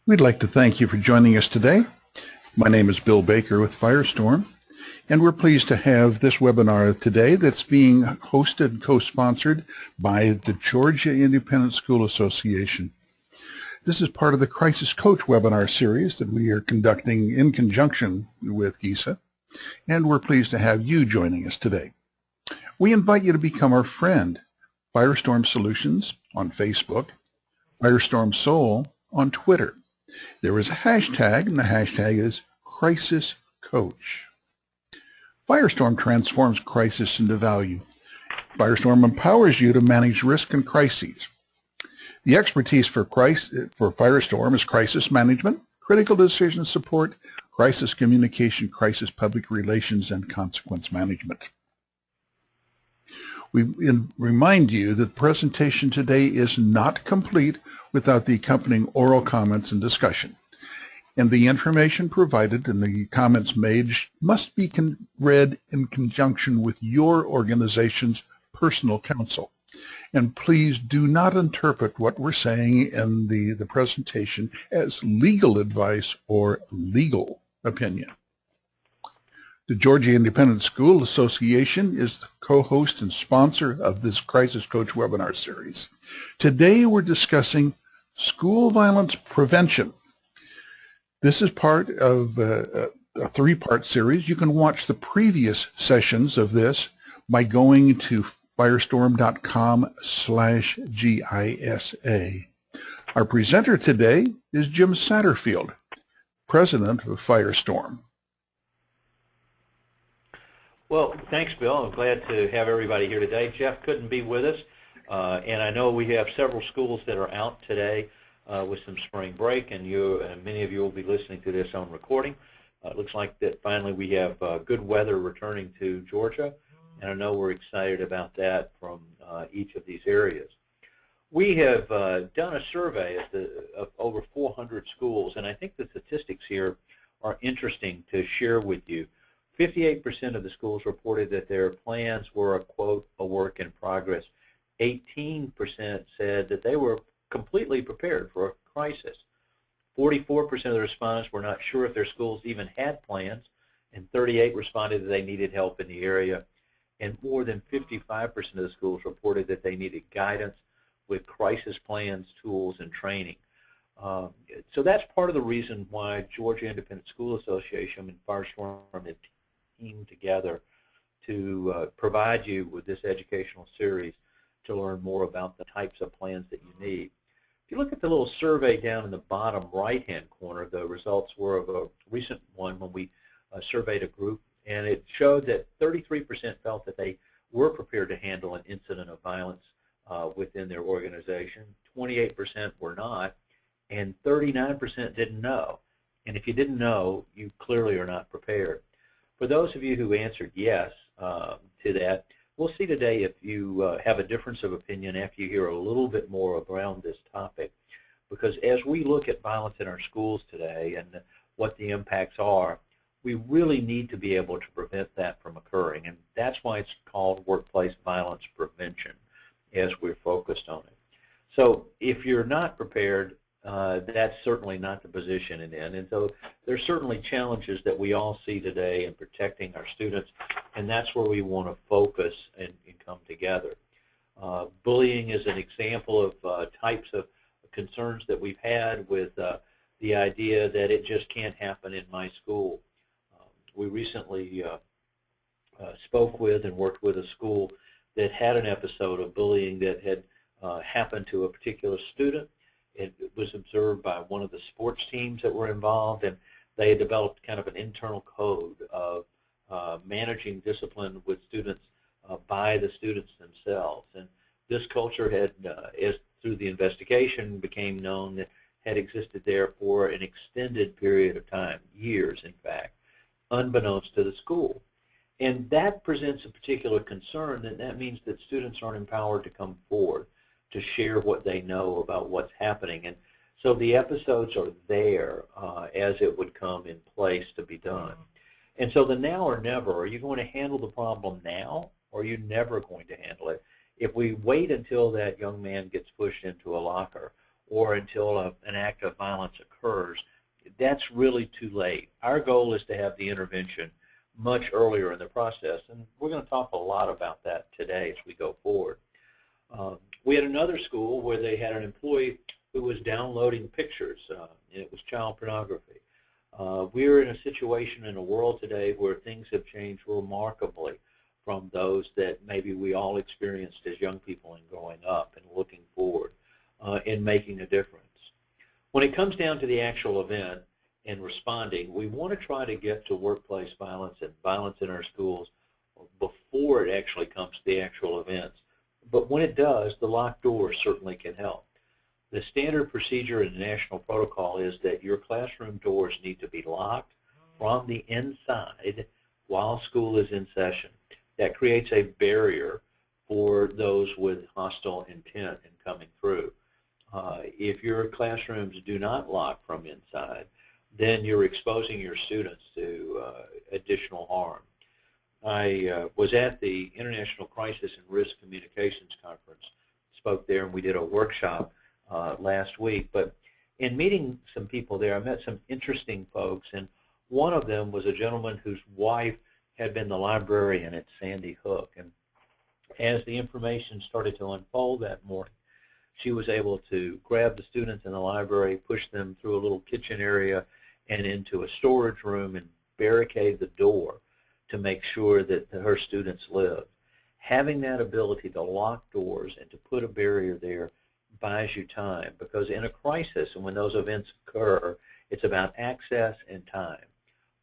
We'd like to thank you for joining us today. My name is Bill Baker with Firestorm, and we're pleased to have this webinar today that's being hosted and co-sponsored by the Georgia Independent School Association. This is part of the Crisis Coach webinar series that we are conducting in conjunction with GISA, and we're pleased to have you joining us today. We invite you to become our friend, Firestorm Solutions on Facebook, Firestorm Soul on Twitter. There is a hashtag, and the hashtag is Crisis Coach. Firestorm transforms crisis into value. Firestorm empowers you to manage risk and crises. The expertise for Firestorm is crisis management, critical decision support, crisis communication, crisis public relations, and consequence management. We remind you that the presentation today is not complete without the accompanying oral comments and discussion. And the information provided and the comments made must be read in conjunction with your organization's personal counsel. And please do not interpret what we're saying in the presentation as legal advice or legal opinion. The Georgia Independent School Association is the co-host and sponsor of this Crisis Coach webinar series. Today we're discussing school violence prevention. This is part of a three-part series. You can watch the previous sessions of this by going to firestorm.com/GISA. Our presenter today is Jim Satterfield, president of Firestorm. Well, thanks, Bill. I'm glad to have everybody here today. Jeff couldn't be with us, and I know we have several schools that are out today with some spring break, and many of you will be listening to this on recording. It looks like that finally we have good weather returning to Georgia, and I know we're excited about that from each of these areas. We have done a survey of over 400 schools, and I think the statistics here are interesting to share with you. 58% of the schools reported that their plans were, quote, a work in progress. 18% said that they were completely prepared for a crisis. 44% of the respondents were not sure if their schools even had plans, and 38% responded that they needed help in the area. And more than 55% of the schools reported that they needed guidance with crisis plans, tools, and training. So that's part of the reason why Georgia Independent School Association and Firestorm have teamed together to provide you with this educational series to learn more about the types of plans that you need. If you look at the little survey down in the bottom right-hand corner, the results were of a recent one when we surveyed a group, and it showed that 33% felt that they were prepared to handle an incident of violence within their organization, 28% were not, and 39% didn't know. And if you didn't know, you clearly are not prepared. For those of you who answered yes to that, we'll see today if you have a difference of opinion after you hear a little bit more around this topic. Because as we look at violence in our schools today and what the impacts are, we really need to be able to prevent that from occurring. And that's why it's called workplace violence prevention, as we're focused on it. So if you're not prepared, that's certainly not the position it's in. And so there's certainly challenges that we all see today in protecting our students, and that's where we want to focus and come together. Bullying is an example of types of concerns that we've had with the idea that it just can't happen in my school. We recently spoke with and worked with a school that had an episode of bullying that had happened to a particular student. It was observed by one of the sports teams that were involved, and they had developed kind of an internal code of managing discipline with students by the students themselves. And this culture had, as through the investigation, became known that had existed there for an extended period of time, years in fact, unbeknownst to the school. And that presents a particular concern, and that means that students aren't empowered to come forward to share what they know about what's happening. And so the episodes are there as it would come in place to be done. And so the now or never, are you going to handle the problem now, or are you never going to handle it? If we wait until that young man gets pushed into a locker, or until an act of violence occurs, that's really too late. Our goal is to have the intervention much earlier in the process, and we're going to talk a lot about that today as we go forward. We had another school where they had an employee who was downloading pictures, and it was child pornography. We're in a situation in the world today where things have changed remarkably from those that maybe we all experienced as young people in growing up and looking forward in making a difference. When it comes down to the actual event and responding, we want to try to get to workplace violence and violence in our schools before it actually comes to the actual events. But when it does, the locked doors certainly can help. The standard procedure in the national protocol is that your classroom doors need to be locked from the inside while school is in session. That creates a barrier for those with hostile intent in coming through. If your classrooms do not lock from inside, then you're exposing your students to additional harm. I was at the International Crisis and Risk Communications Conference, spoke there, and we did a workshop last week. But in meeting some people there, I met some interesting folks, and one of them was a gentleman whose wife had been the librarian at Sandy Hook. And as the information started to unfold that morning, she was able to grab the students in the library, push them through a little kitchen area and into a storage room and barricade the door to make sure that her students lived. Having that ability to lock doors and to put a barrier there buys you time, because in a crisis and when those events occur, it's about access and time.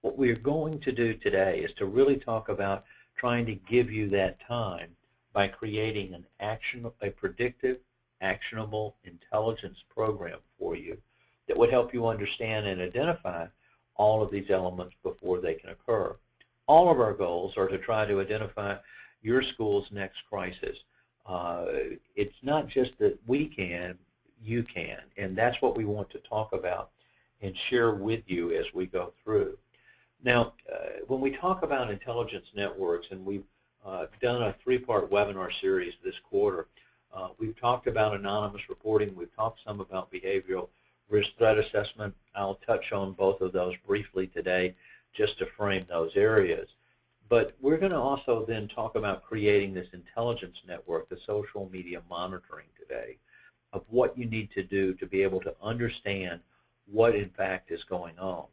What we're going to do today is to really talk about trying to give you that time by creating a predictive, actionable intelligence program for you that would help you understand and identify all of these elements before they can occur. All of our goals are to try to identify your school's next crisis. It's not just that we can, you can, and that's what we want to talk about and share with you as we go through. Now, when we talk about intelligence networks, and we've done a three-part webinar series this quarter, we've talked about anonymous reporting, we've talked some about behavioral risk threat assessment. I'll touch on both of those briefly today just to frame those areas. But we're going to also then talk about creating this intelligence network, the social media monitoring today, of what you need to do to be able to understand what in fact is going on.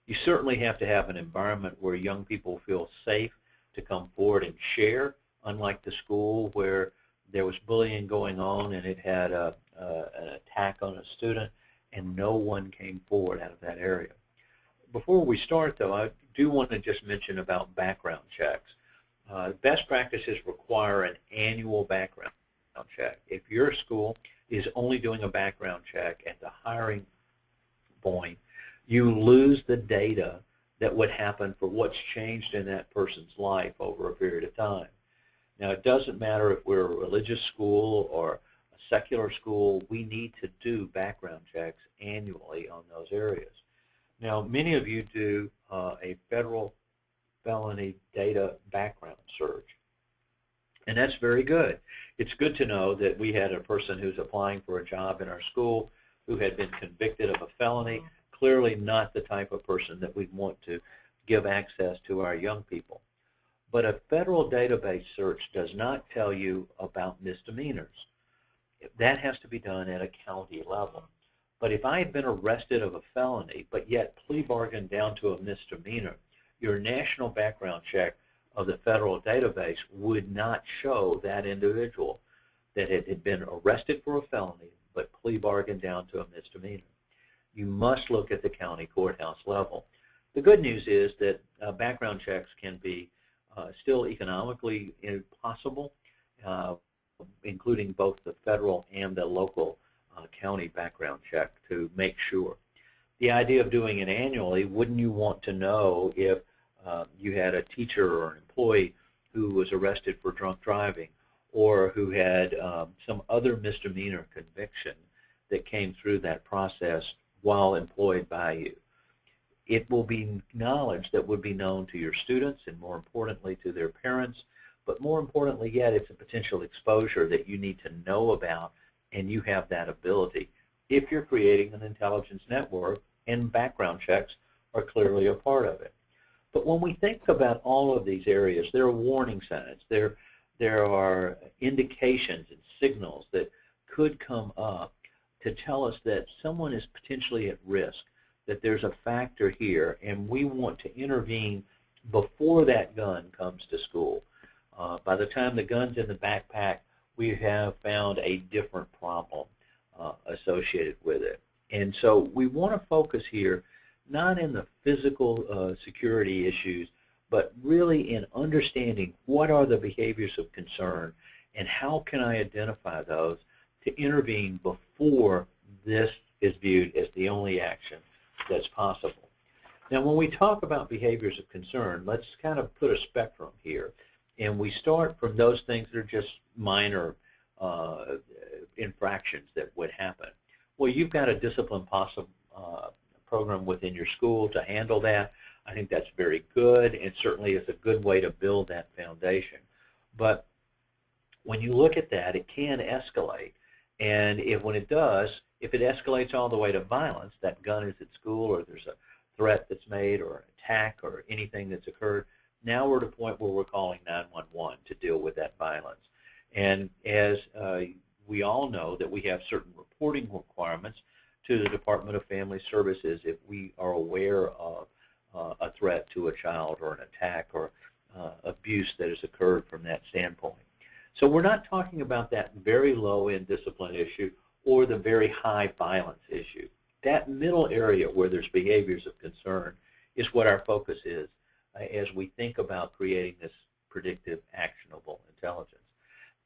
You certainly have to have an environment where young people feel safe to come forward and share, unlike the school where there was bullying going on and it had an attack on a student and no one came forward out of that area. Before we start, though, I do want to just mention about background checks. Best practices require an annual background check. If your school is only doing a background check at the hiring point, you lose the data that would happen for what's changed in that person's life over a period of time. Now, it doesn't matter if we're a religious school or a secular school, we need to do background checks annually on those areas. Now, many of you do a federal felony data background search, and that's very good. It's good to know that we had a person who's applying for a job in our school who had been convicted of a felony, clearly not the type of person that we'd want to give access to our young people. But a federal database search does not tell you about misdemeanors. That has to be done at a county level. But if I had been arrested of a felony, but yet plea bargained down to a misdemeanor, your national background check of the federal database would not show that individual that had been arrested for a felony, but plea bargained down to a misdemeanor. You must look at the county courthouse level. The good news is that background checks can be still economically possible, including both the federal and the local county background check to make sure. The idea of doing it annually, wouldn't you want to know if you had a teacher or an employee who was arrested for drunk driving or who had some other misdemeanor conviction that came through that process while employed by you? It will be knowledge that would be known to your students and, more importantly, to their parents. But more importantly yet, it's a potential exposure that you need to know about, and you have that ability if you're creating an intelligence network, and background checks are clearly a part of it. But when we think about all of these areas, there are warning signs. There are indications and signals that could come up to tell us that someone is potentially at risk, that there's a factor here, and we want to intervene before that gun comes to school. By the time the gun's in the backpack, we have found a different problem associated with it. And so we want to focus here not in the physical security issues, but really in understanding what are the behaviors of concern and how can I identify those to intervene before this is viewed as the only action that's possible. Now, when we talk about behaviors of concern, let's kind of put a spectrum here. And we start from those things that are just minor infractions that would happen. Well, you've got a discipline program within your school to handle that. I think that's very good, and certainly is a good way to build that foundation. But when you look at that, it can escalate. And when it does, if it escalates all the way to violence, that gun is at school or there's a threat that's made or an attack or anything that's occurred, now we're at a point where we're calling 911 to deal with that violence. And as we all know that we have certain reporting requirements to the Department of Family Services if we are aware of a threat to a child or an attack or abuse that has occurred from that standpoint. So we're not talking about that very low-end discipline issue or the very high violence issue. That middle area where there's behaviors of concern is what our focus is as we think about creating this predictive, actionable intelligence.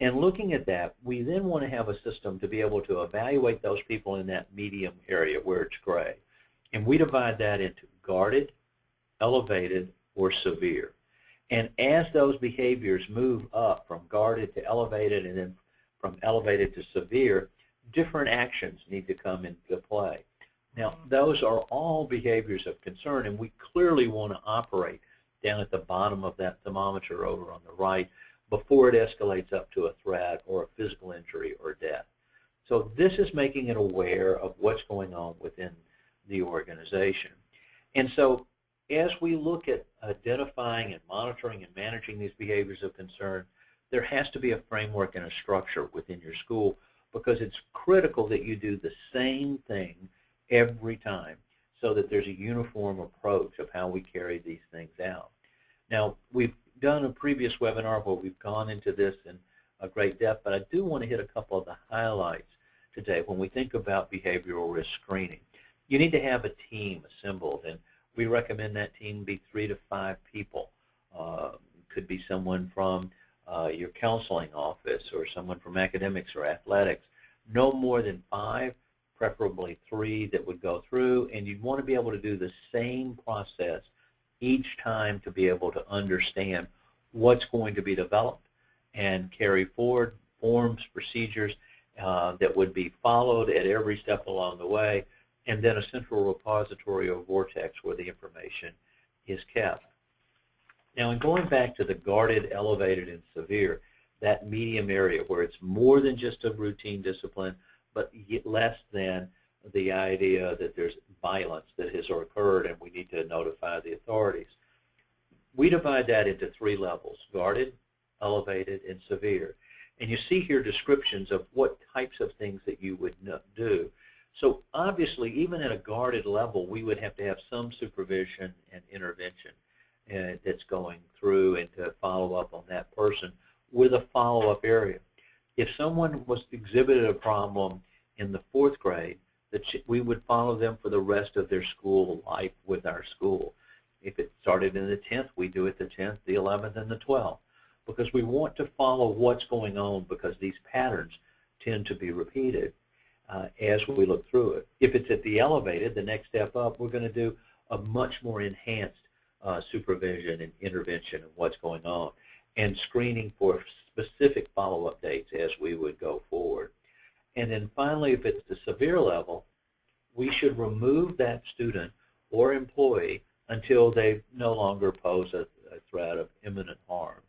And looking at that, we then want to have a system to be able to evaluate those people in that medium area where it's gray. And we divide that into guarded, elevated, or severe. And as those behaviors move up from guarded to elevated and then from elevated to severe, different actions need to come into play. Now, those are all behaviors of concern, and we clearly want to operate down at the bottom of that thermometer over on the right before it escalates up to a threat or a physical injury or death. So this is making it aware of what's going on within the organization. And so as we look at identifying and monitoring and managing these behaviors of concern, there has to be a framework and a structure within your school because it's critical that you do the same thing every time so that there's a uniform approach of how we carry these things out. Now, we've done a previous webinar where we've gone into this in a great depth, but I do want to hit a couple of the highlights today when we think about behavioral risk screening. You need to have a team assembled, and we recommend that team be 3 to 5 people. Could be someone from your counseling office or someone from academics or athletics. No more than 5, preferably 3 that would go through, and you'd want to be able to do the same process each time to be able to understand what's going to be developed and carry forward forms, procedures that would be followed at every step along the way, and then a central repository or vortex where the information is kept. Now, in going back to the guarded, elevated, and severe, that medium area where it's more than just a routine discipline, but less than the idea that there's violence that has occurred and we need to notify the authorities. We divide that into 3 levels: guarded, elevated, and severe. And you see here descriptions of what types of things that you would do. So obviously, even at a guarded level, we would have to have some supervision and intervention that's going through and to follow up on that person with a follow-up area. If someone was exhibited a problem in the 4th grade, we would follow them for the rest of their school life with our school. If it started in the 10th, we do it the 10th, the 11th, and the 12th, because we want to follow what's going on because these patterns tend to be repeated as we look through it. If it's at the elevated, the next step up, we're going to do a much more enhanced supervision and intervention of what's going on and screening for specific follow-up dates as we would go forward. And then finally, if it's the severe level, we should remove that student or employee until they no longer pose a threat of imminent harm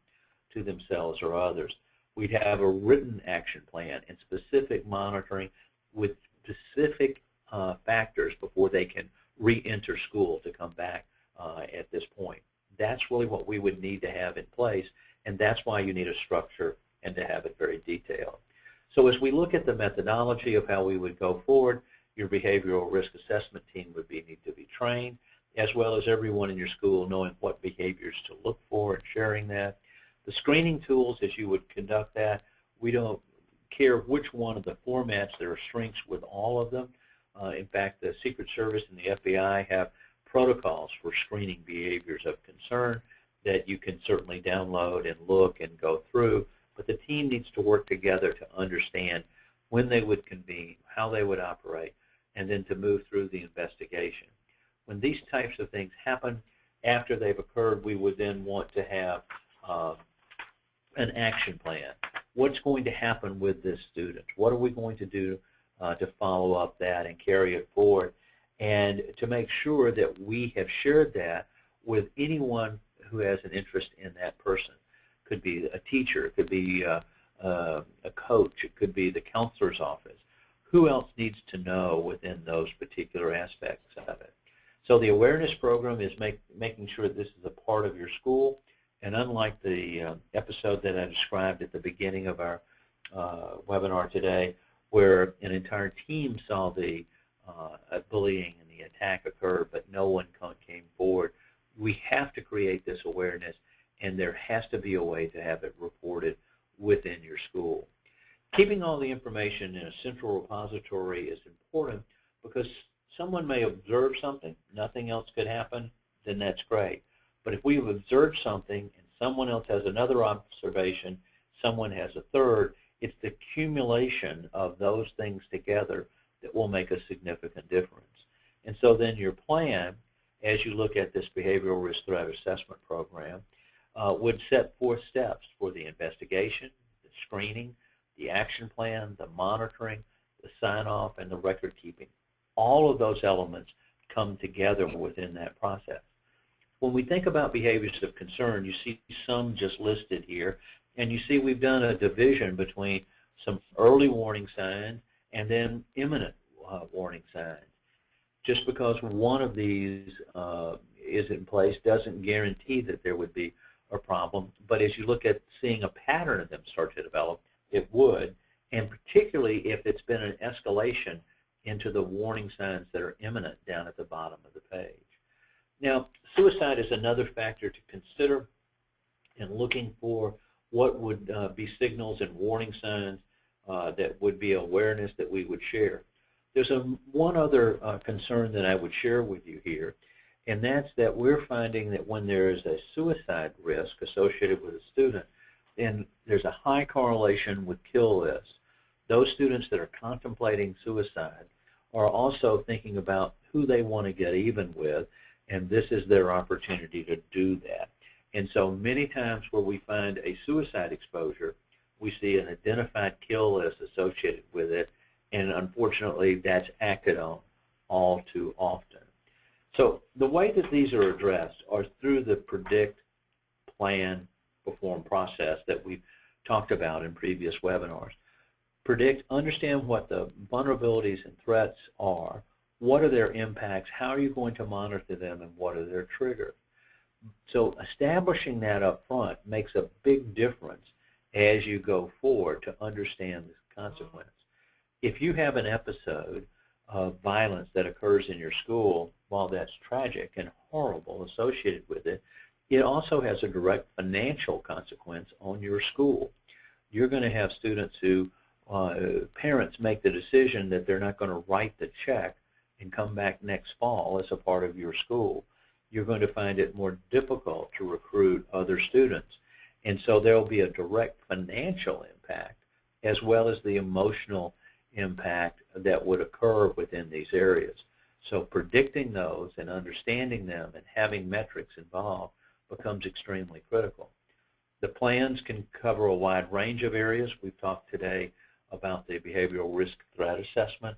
to themselves or others. We'd have a written action plan and specific monitoring with specific factors before they can re-enter school to come back at this point. That's really what we would need to have in place, and that's why you need a structure and to have it very detailed. So as we look at the methodology of how we would go forward, your behavioral risk assessment team would need to be trained, as well as everyone in your school knowing what behaviors to look for and sharing that. The screening tools, as you would conduct that, we don't care which one of the formats. There are strengths with all of them. In fact, the Secret Service and the FBI have protocols for screening behaviors of concern that you can certainly download and look and go through, but the team needs to work together to understand when they would convene, how they would operate, and then to move through the investigation. When these types of things happen, after they've occurred, we would then want to have an action plan. What's going to happen with this student? What are we going to do to follow up that and carry it forward, and to make sure that we have shared that with anyone who has an interest in that person. Could be a teacher, it could be a coach, it could be the counselor's office. Who else needs to know within those particular aspects of it? So the awareness program is making sure this is a part of your school, and unlike the episode that I described at the beginning of our webinar today, where an entire team saw the bullying and the attack occur, but no one came forward, we have to create this awareness, and there has to be a way to have it reported within your school. Keeping all the information in a central repository is important because someone may observe something, nothing else could happen, then that's great. But if we've observed something and someone else has another observation, someone has a third, it's the accumulation of those things together that will make a significant difference. And so then your plan, as you look at this behavioral risk threat assessment program, would set forth steps for the investigation, the screening, the action plan, the monitoring, the sign-off, and the record keeping. All of those elements come together within that process. When we think about behaviors of concern, you see some just listed here, and you see we've done a division between some early warning signs and then imminent warning signs. Just because one of these is in place doesn't guarantee that there would be a problem, but as you look at seeing a pattern of them start to develop, it would, and particularly if it's been an escalation into the warning signs that are imminent down at the bottom of the page. Now, suicide is another factor to consider in looking for what would be signals and warning signs that would be awareness that we would share. There's one other concern that I would share with you here, and that's that we're finding that when there is a suicide risk associated with a student, then there's a high correlation with kill lists. Those students that are contemplating suicide are also thinking about who they want to get even with, and this is their opportunity to do that. And so many times where we find a suicide exposure, we see an identified kill list associated with it, and unfortunately that's acted on all too often. So the way that these are addressed are through the predict, plan, perform process that we've talked about in previous webinars. Predict, understand what the vulnerabilities and threats are, what are their impacts, how are you going to monitor them, and what are their triggers. So establishing that up front makes a big difference as you go forward to understand this consequence. If you have an episode of violence that occurs in your school, while that's tragic and horrible associated with it, it also has a direct financial consequence on your school. You're going to have students who, parents make the decision that they're not going to write the check and come back next fall as a part of your school. You're going to find it more difficult to recruit other students. And so there will be a direct financial impact as well as the emotional impact that would occur within these areas. So predicting those and understanding them and having metrics involved becomes extremely critical. The plans can cover a wide range of areas. We've talked today about the behavioral risk threat assessment.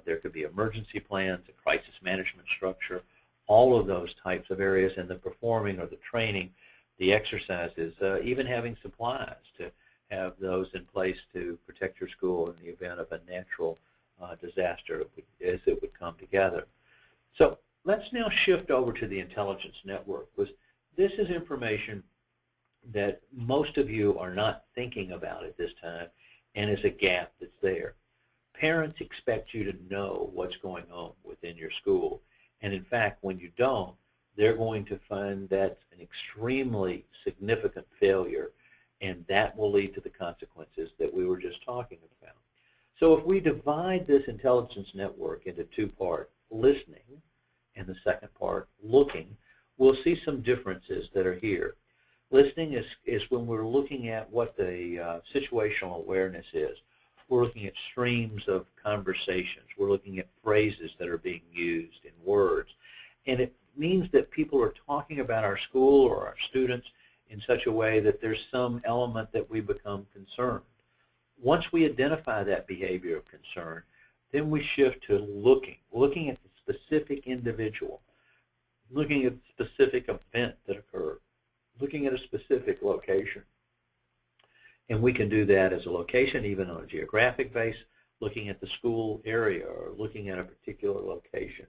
There could be emergency plans, a crisis management structure, all of those types of areas, and the performing or the training, the exercises, even having supplies to have those in place to protect your school in the event of a natural disaster as it would come together. So let's now shift over to the intelligence network, because this is information that most of you are not thinking about at this time, and is a gap that's there. Parents expect you to know what's going on within your school, and in fact, when you don't, they're going to find that's an extremely significant failure, and that will lead to the consequences that we were just talking about. So if we divide this intelligence network into two parts, listening and the second part, looking, we'll see some differences that are here. Listening is when we're looking at what the situational awareness is. We're looking at streams of conversations. We're looking at phrases that are being used in words. And it means that people are talking about our school or our students in such a way that there's some element that we become concerned. Once we identify that behavior of concern, then we shift to looking at the specific individual, looking at the specific event that occurred, looking at a specific location. And we can do that as a location, even on a geographic base, looking at the school area or looking at a particular location.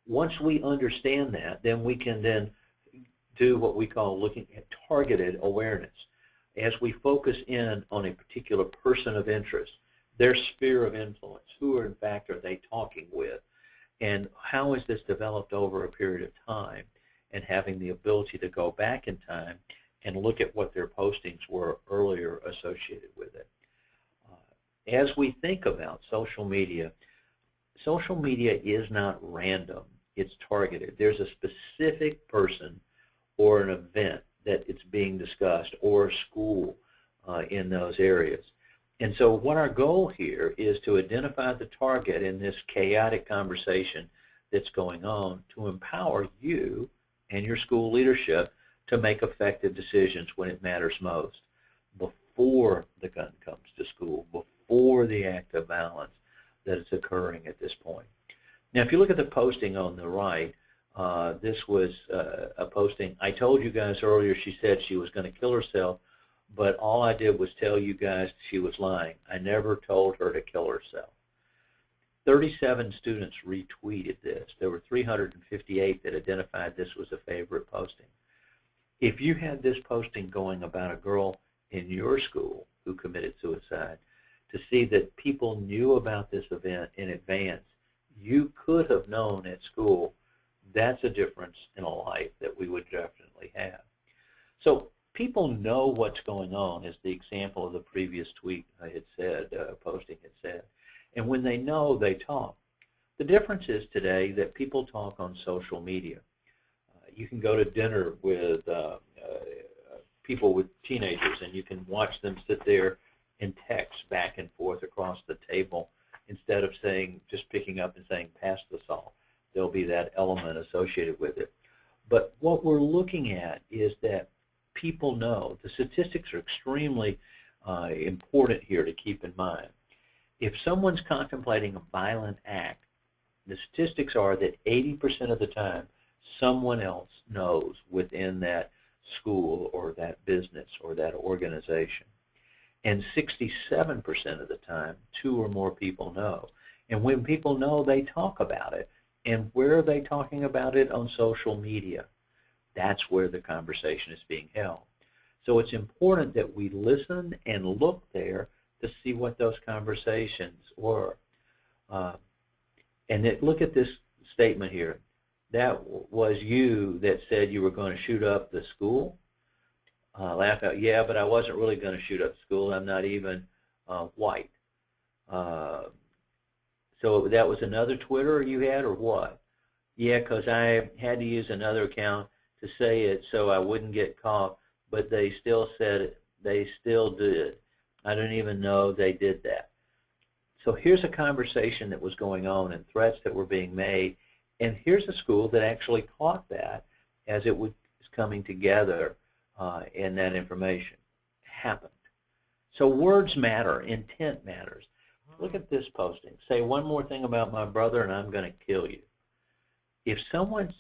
Once we understand that, then we can then do what we call looking at targeted awareness. As we focus in on a particular person of interest, their sphere of influence, who in fact are they talking with, and how is this developed over a period of time, and having the ability to go back in time and look at what their postings were earlier associated with it. As we think about social media is not random, it's targeted. There's a specific person or an event that it's being discussed, or a school in those areas. And so what our goal here is to identify the target in this chaotic conversation that's going on, to empower you and your school leadership to make effective decisions when it matters most, before the gun comes to school, before the act of violence that is occurring at this point. Now, if you look at the posting on the right, this was a posting. I told you guys earlier she said she was going to kill herself, but all I did was tell you guys she was lying. I never told her to kill herself. 37 students retweeted this. There were 358 that identified this was a favorite posting. If you had this posting going about a girl in your school who committed suicide, to see that people knew about this event in advance, you could have known at school, that's a difference in a life that we would definitely have. So people know what's going on, as the example of the previous tweet I had said, posting had said. And when they know, they talk. The difference is today that people talk on social media. You can go to dinner with people with teenagers, and you can watch them sit there and text back and forth across the table instead of saying, just picking up and saying, pass the salt. There'll be that element associated with it. But what we're looking at is that people know. The statistics are extremely important here to keep in mind. If someone's contemplating a violent act, the statistics are that 80% of the time someone else knows within that school or that business or that organization. And 67% of the time, 2 or more people know. And when people know, they talk about it. And where are they talking about it? On social media. That's where the conversation is being held. So it's important that we listen and look there to see what those conversations were. And look at this statement here. That was you that said you were going to shoot up the school? Laugh out, yeah, but I wasn't really going to shoot up the school. I'm not even white. So that was another Twitter you had, or what? Yeah, because I had to use another account to say it so I wouldn't get caught, but they still said it. They still did. I didn't even know they did that. So here's a conversation that was going on and threats that were being made, and here's a school that actually caught that as it was coming together, and that information happened. So words matter, intent matters. Look at this posting. Say one more thing about my brother and I'm going to kill you. If someone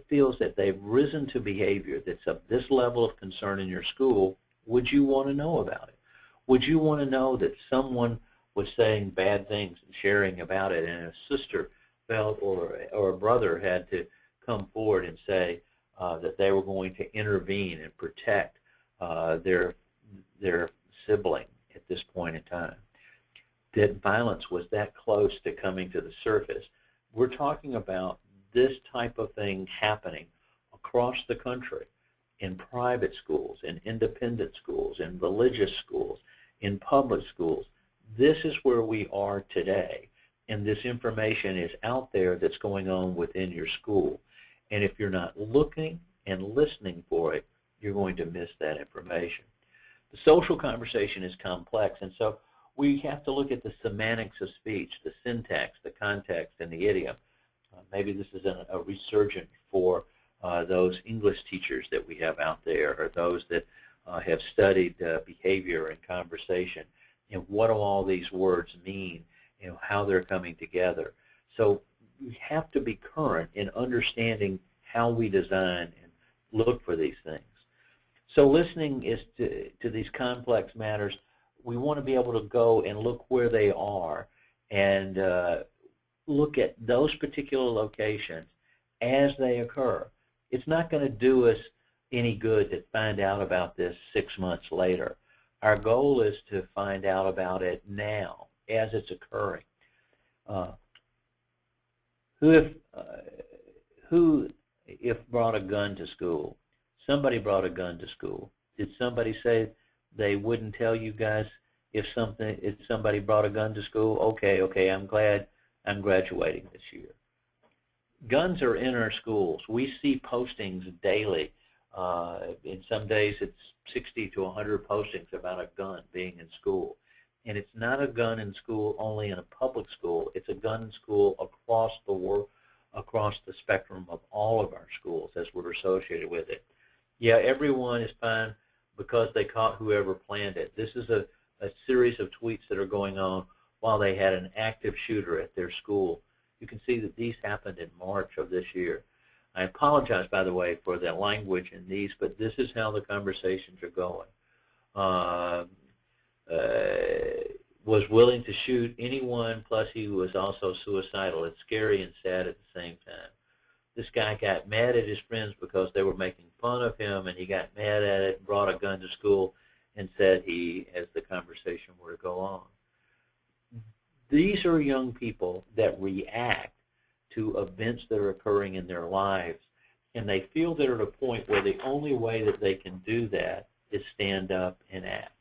feels that they've risen to behavior that's of this level of concern in your school, would you want to know about it? Would you want to know that someone was saying bad things and sharing about it, and a sister felt or a brother had to come forward and say that they were going to intervene and protect their sibling at this point in time, that violence was that close to coming to the surface. We're talking about this type of thing happening across the country in private schools, in independent schools, in religious schools, in public schools. This is where we are today, and this information is out there that's going on within your school. And if you're not looking and listening for it, you're going to miss that information. The social conversation is complex, and so we have to look at the semantics of speech, the syntax, the context, and the idiom. Maybe this is a resurgent for those English teachers that we have out there, or those that have studied behavior and conversation, and what do all these words mean, how they're coming together. So you have to be current in understanding how we design and look for these things. So listening is to these complex matters. We want to be able to go and look where they are and look at those particular locations as they occur. It's not going to do us any good to find out about this 6 months later. Our goal is to find out about it now as it's occurring. Who if brought a gun to school? Somebody brought a gun to school. Did somebody say they wouldn't tell you guys if somebody brought a gun to school? Okay, I'm glad I'm graduating this year. Guns are in our schools. We see postings daily. In some days it's 60 to 100 postings about a gun being in school. And it's not a gun in school only in a public school. It's a gun in school across the world, across the spectrum of all of our schools as we're associated with it. Yeah, everyone is fine because they caught whoever planned it. This is a series of tweets that are going on while they had an active shooter at their school. You can see that these happened in March of this year. I apologize, by the way, for the language in these, but this is how the conversations are going. Was willing to shoot anyone, plus he was also suicidal. It's scary and sad at the same time. This guy got mad at his friends because they were making fun of him, and he got mad at it, brought a gun to school, and said as the conversation were to go on. These are young people that react to events that are occurring in their lives, and they feel they're at a point where the only way that they can do that is stand up and act.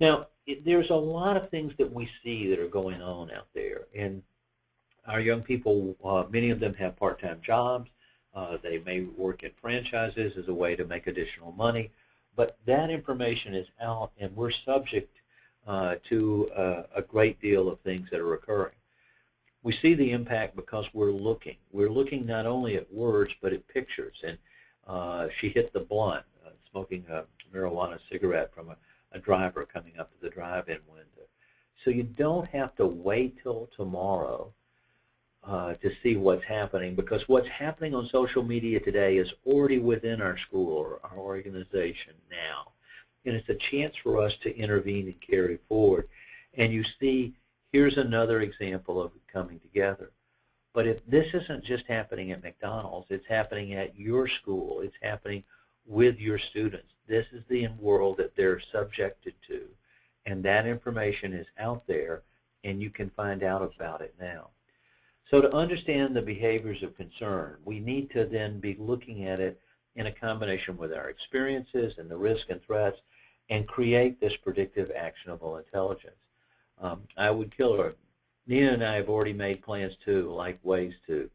Now, there's a lot of things that we see that are going on out there, and our young people, many of them have part-time jobs. They may work in franchises as a way to make additional money, but that information is out, and we're subject to a great deal of things that are occurring. We see the impact because we're looking. We're looking not only at words, but at pictures. And she hit the blunt, smoking a marijuana cigarette from a driver coming up to the drive-in window. So you don't have to wait till tomorrow to see what's happening, because what's happening on social media today is already within our school or our organization now. And it's a chance for us to intervene and carry forward. And you see, here's another example of it coming together. But if this isn't just happening at McDonald's, it's happening at your school. It's happening with your students. This is the world that they're subjected to. And that information is out there, and you can find out about it now. So to understand the behaviors of concern, we need to then be looking at it in a combination with our experiences and the risk and threats, and create this predictive, actionable intelligence. I would kill her. Nina and I have already made plans too, like ways to.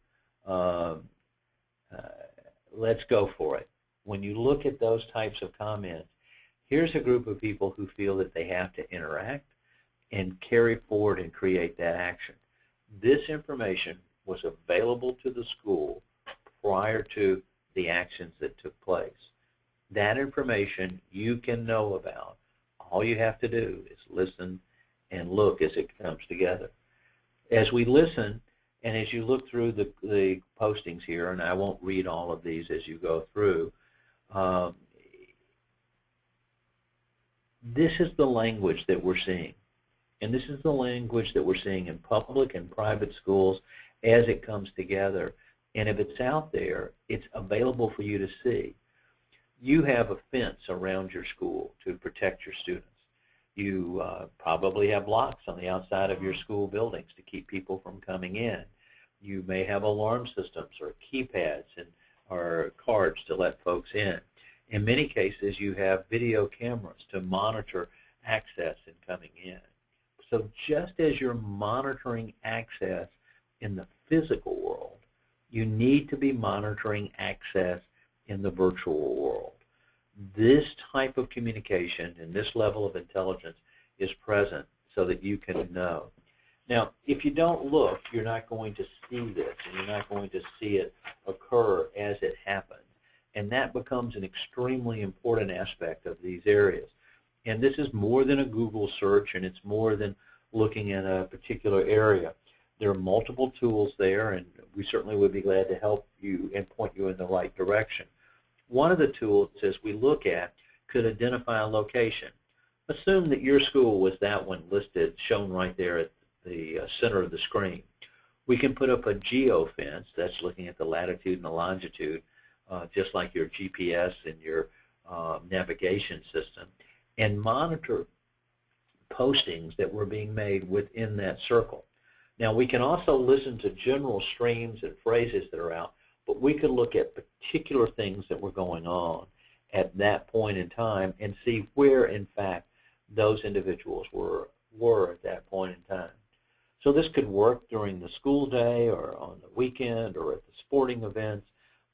Let's go for it. When you look at those types of comments, here's a group of people who feel that they have to interact and carry forward and create that action. This information was available to the school prior to the actions that took place. That information you can know about. All you have to do is listen and look as it comes together. As we listen, and as you look through the postings here, and I won't read all of these as you go through, this is the language that we're seeing. And this is the language that we're seeing in public and private schools as it comes together. And if it's out there, it's available for you to see. You have a fence around your school to protect your students. You probably have locks on the outside of your school buildings to keep people from coming in. You may have alarm systems or keypads or cards to let folks in. In many cases, you have video cameras to monitor access and coming in. So just as you're monitoring access in the physical world, you need to be monitoring access in the virtual world. This type of communication and this level of intelligence is present so that you can know. Now, if you don't look, you're not going to see this, and you're not going to see it occur as it happens. And that becomes an extremely important aspect of these areas. And this is more than a Google search, and it's more than looking at a particular area. There are multiple tools there, and we certainly would be glad to help you and point you in the right direction. One of the tools, as we look at, could identify a location. Assume that your school was that one listed, shown right there at the center of the screen. We can put up a geofence, that's looking at the latitude and the longitude, just like your GPS and your navigation system, and monitor postings that were being made within that circle. Now, we can also listen to general streams and phrases that are out, but we could look at particular things that were going on at that point in time and see where, in fact, those individuals were at that point in time. So this could work during the school day or on the weekend or at the sporting events,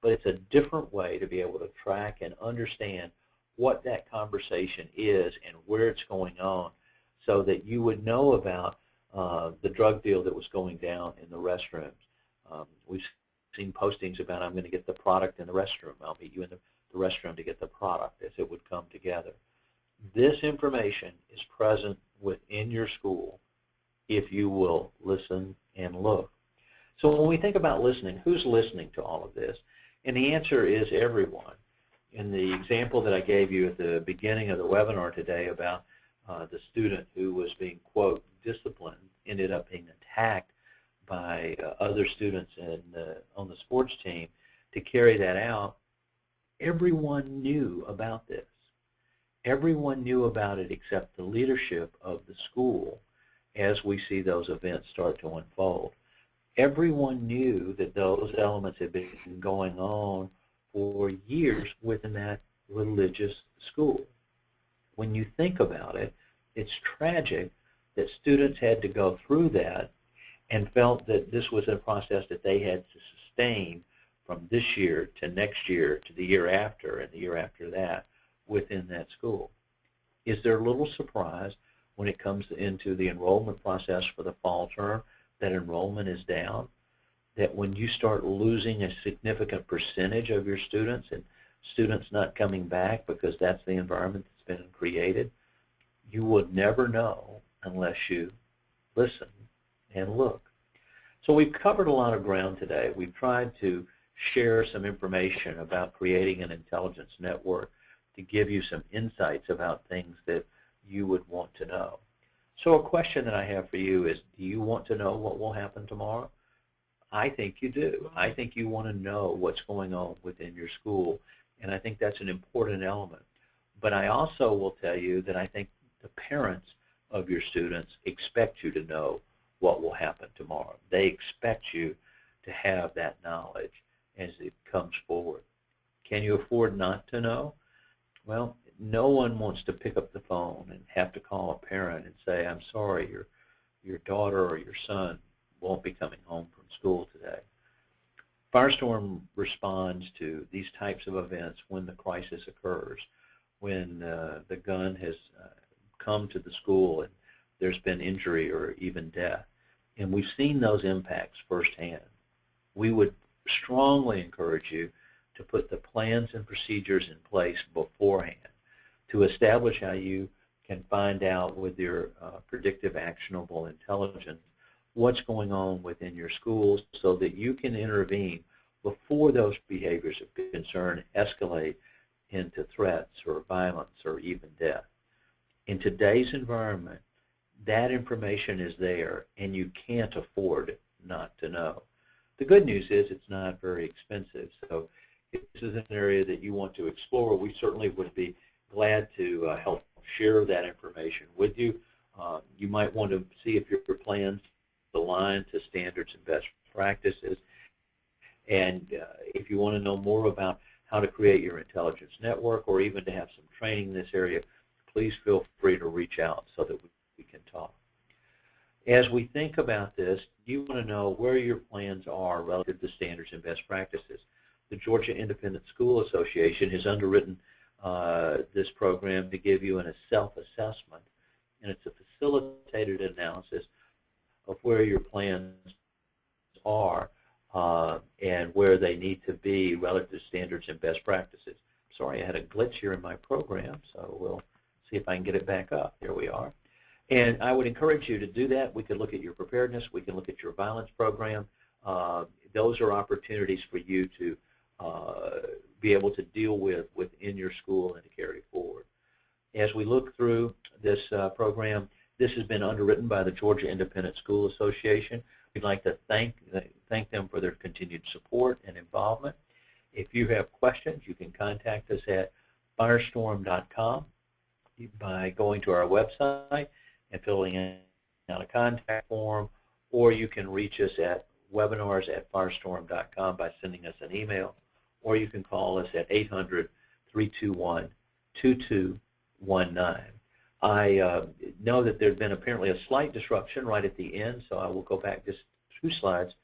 but it's a different way to be able to track and understand what that conversation is and where it's going on so that you would know about the drug deal that was going down in the restrooms. We've seen postings about, I'm going to get the product in the restroom. I'll meet you in the restroom to get the product, as it would come together. This information is present within your school if you will listen and look. So when we think about listening, who's listening to all of this? And the answer is everyone. In the example that I gave you at the beginning of the webinar today about the student who was being, quote, disciplined, ended up being attacked by other students on the sports team to carry that out, everyone knew about this. Everyone knew about it except the leadership of the school as we see those events start to unfold. Everyone knew that those elements had been going on for years within that religious school. When you think about it, it's tragic that students had to go through that and felt that this was a process that they had to sustain from this year to next year to the year after and the year after that within that school. Is there a little surprise when it comes into the enrollment process for the fall term that enrollment is down? That when you start losing a significant percentage of your students and students not coming back because that's the environment that's been created, you would never know unless you listen and look. So we've covered a lot of ground today. We've tried to share some information about creating an intelligence network to give you some insights about things that you would want to know. So a question that I have for you is, do you want to know what will happen tomorrow? I think you do. I think you want to know what's going on within your school, and I think that's an important element. But I also will tell you that I think the parents of your students expect you to know what will happen tomorrow. They expect you to have that knowledge as it comes forward. Can you afford not to know? Well, no one wants to pick up the phone and have to call a parent and say, I'm sorry, your daughter or your son won't be coming home from school today. Firestorm responds to these types of events when the crisis occurs, when the gun has come to the school and there's been injury or even death. And we've seen those impacts firsthand. We would strongly encourage you to put the plans and procedures in place beforehand to establish how you can find out with your predictive actionable intelligence what's going on within your schools so that you can intervene before those behaviors of concern escalate into threats or violence or even death. In today's environment, that information is there, and you can't afford not to know. The good news is it's not very expensive, so if this is an area that you want to explore, we certainly would be glad to help share that information with you. You might want to see if your plans align to standards and best practices, and if you want to know more about how to create your intelligence network or even to have some training in this area, please feel free to reach out so that we can talk. As we think about this, you want to know where your plans are relative to standards and best practices. The Georgia Independent School Association has underwritten this program to give you a self-assessment, and it's a facilitated analysis of where your plans are and where they need to be relative to standards and best practices. Sorry, I had a glitch here in my program, so we'll see if I can get it back up. Here we are. And I would encourage you to do that. We could look at your preparedness. We can look at your violence program. Those are opportunities for you to be able to deal with within your school and to carry forward. As we look through this program, this has been underwritten by the Georgia Independent School Association. We'd like to thank them for their continued support and involvement. If you have questions, you can contact us at firestorm.com by going to our website and filling out a contact form, or you can reach us at webinars@firestorm.com by sending us an email, or you can call us at 800-321-2219. I know that there's been apparently a slight disruption right at the end, so I will go back just 2 slides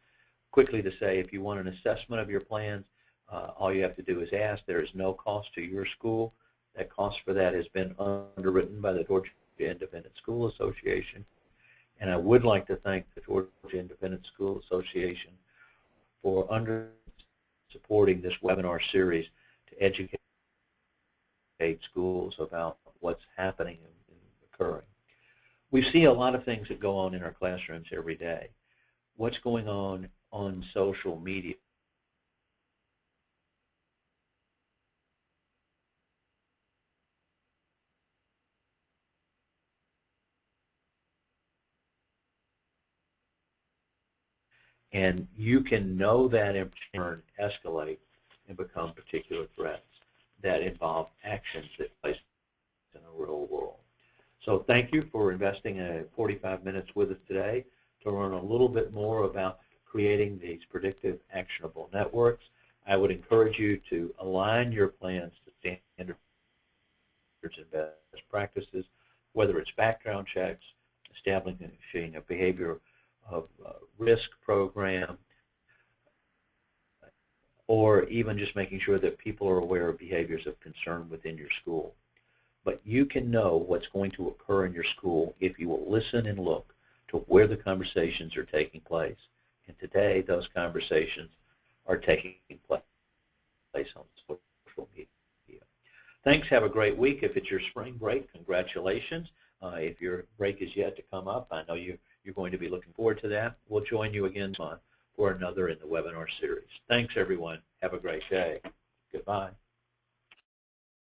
quickly to say if you want an assessment of your plans, all you have to do is ask. There is no cost to your school. That cost for that has been underwritten by the Georgia Independent School Association. And I would like to thank the Georgia Independent School Association for supporting this webinar series to educate schools about what's happening and occurring. We see a lot of things that go on in our classrooms every day. What's going on social media? And you can know that in turn escalate and become particular threats that involve actions that place in the real world. So thank you for investing 45 minutes with us today to learn a little bit more about creating these predictive actionable networks. I would encourage you to align your plans to standards and best practices, whether it's background checks, establishing a behavior of risk program, or even just making sure that people are aware of behaviors of concern within your school. But you can know what's going to occur in your school if you will listen and look to where the conversations are taking place. And today, those conversations are taking place on social media. Thanks. Have a great week. If it's your spring break, congratulations. If your break is yet to come up, I know you're going to be looking forward to that. We'll join you again for another in the webinar series. Thanks, everyone. Have a great day. Goodbye.